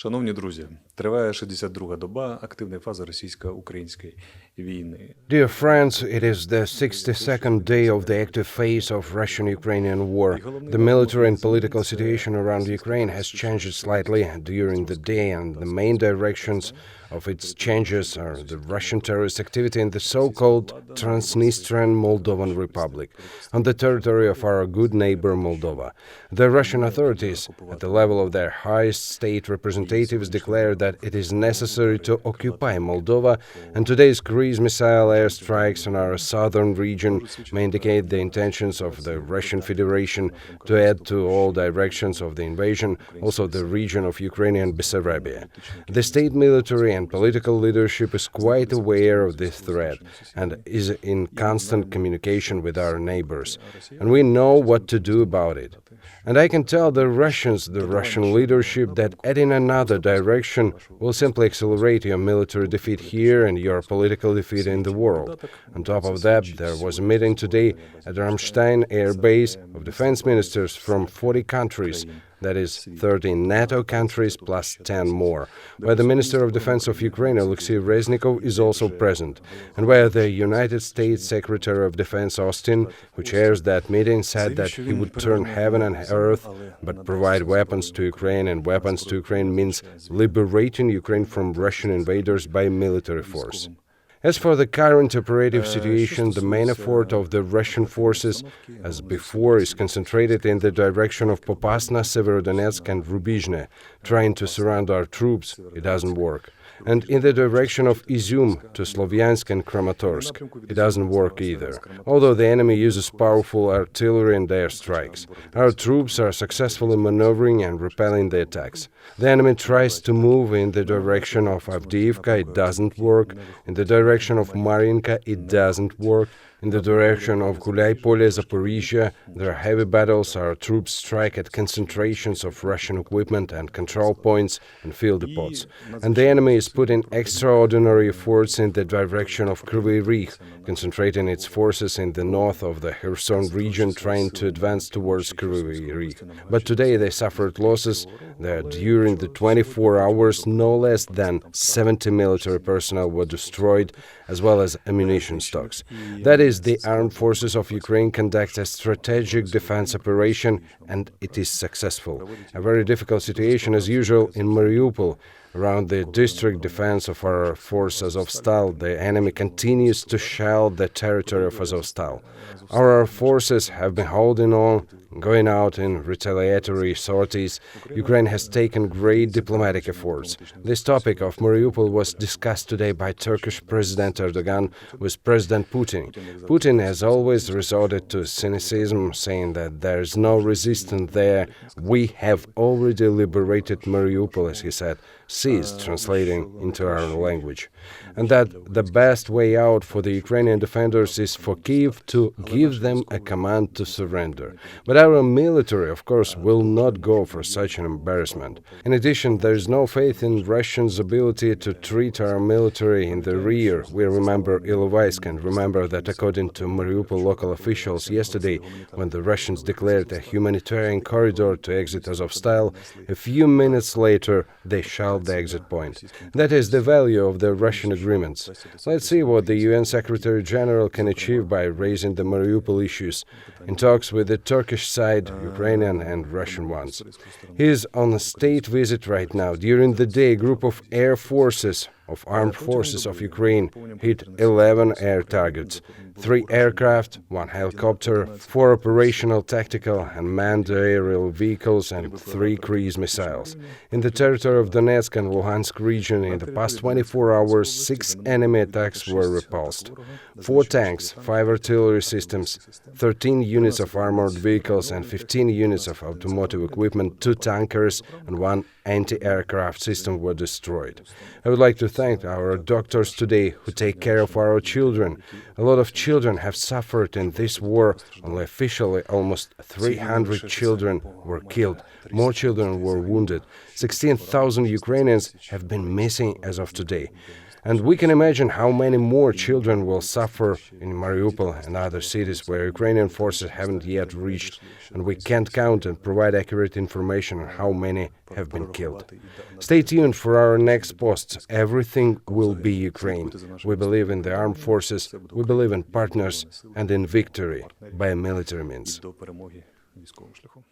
Шановні друзі, триває 62-га доба активної фази російсько-української війни. Dear friends, it is the 62nd day of the active phase of Russian-Ukrainian war. The military and political situation around Ukraine has changed slightly during the day, and the main directions of its changes are the Russian terrorist activity in the so-called Transnistrian Moldovan Republic, on the territory of our good neighbor Moldova. The Russian authorities, at the level of their highest state representatives, declare that it is necessary to occupy Moldova, and today's cruise missile airstrikes on our southern region may indicate the intentions of the Russian Federation to add to all directions of the invasion, also the region of Ukrainian Bessarabia. The state military and political leadership is quite aware of this threat and is in constant communication with our neighbors, and we know what to do about it. And I can tell the Russian leadership, that adding another direction will simply accelerate your military defeat here and your political defeat in the world. On top of that, there was a meeting today at Ramstein air base of defense ministers from 40 countries, that is 13 NATO countries plus 10 more, where the Minister of Defense of Ukraine, Oleksii Arestovych, is also present, and where the United States Secretary of Defense Austin, who chairs that meeting, said that he would turn heaven and earth but provide weapons to Ukraine, and weapons to Ukraine means liberating Ukraine from Russian invaders by military force. As for the current operative situation, the main effort of the Russian forces, as before, is concentrated in the direction of Popasna, Severodonetsk and Rubizhne, trying to surround our troops. It doesn't work. And in the direction of Izium to Slovyansk and Kramatorsk. It doesn't work either, although the enemy uses powerful artillery and airstrikes. Our troops are successfully maneuvering and repelling the attacks. The enemy tries to move in the direction of Avdiivka. It doesn't work. In the direction of Marinka, it doesn't work. In the direction of Gulaipole, Zaporizhia, there are heavy battles. Our troops strike at concentrations of Russian equipment and control points and field depots. And the enemy is putting extraordinary efforts in the direction of Kryvyi Rih, concentrating its forces in the north of the Kherson region, trying to advance towards Kryvyi Rih. But today they suffered losses. That during the 24 hours, no less than 70 military personnel were destroyed, as well as ammunition stocks. That is, the armed forces of Ukraine conduct a strategic defense operation, and it is successful. A very difficult situation, as usual, in Mariupol. Around the district defense of our force Azovstal, the enemy continues to shell the territory of Azovstal. Our forces have been holding on, going out in retaliatory sorties. Ukraine has taken great diplomatic efforts. This topic of Mariupol was discussed today by Turkish President Erdogan with President Putin. Putin has always resorted to cynicism, saying that there is no resistance there. We have already liberated Mariupol, as he said, ceased translating into our language, and that the best way out for the Ukrainian defenders is for Kyiv to give them a command to surrender. But our military, of course, will not go for such an embarrassment. In addition, there is no faith in Russians' ability to treat our military in the rear. We remember Ilovaisk, and remember that according to Mariupol local officials yesterday, when the Russians declared a humanitarian corridor to exit Azovstal, a few minutes later they shelled the exit point. That is the value of the Russian agreements. Let's see what the UN Secretary General can achieve by raising the Mariupol issues in talks with the Turkish side, Ukrainian and Russian ones. He is on a state visit right now. During the day, a group of armed forces of Ukraine hit 11 air targets, 3 aircraft, 1 helicopter, 4 operational tactical and manned aerial vehicles, and 3 cruise missiles. In the territory of Donetsk and Luhansk region, in the past 24 hours, 6 enemy attacks were repulsed. 4 tanks, 5 artillery systems, 13 units of armored vehicles and 15 units of automotive equipment, 2 tankers and 1 anti-aircraft system were destroyed. I would like to thank our doctors today who take care of our children. A lot of children have suffered in this war. Only officially, almost 300 children were killed. More children were wounded. 16,000 Ukrainians have been missing as of today. And we can imagine how many more children will suffer in Mariupol and other cities where Ukrainian forces haven't yet reached, and we can't count and provide accurate information on how many have been killed. Stay tuned for our next posts. Everything will be Ukraine. We believe in the armed forces, we believe in partners, and in victory by military means. До перемоги військовим шляхом.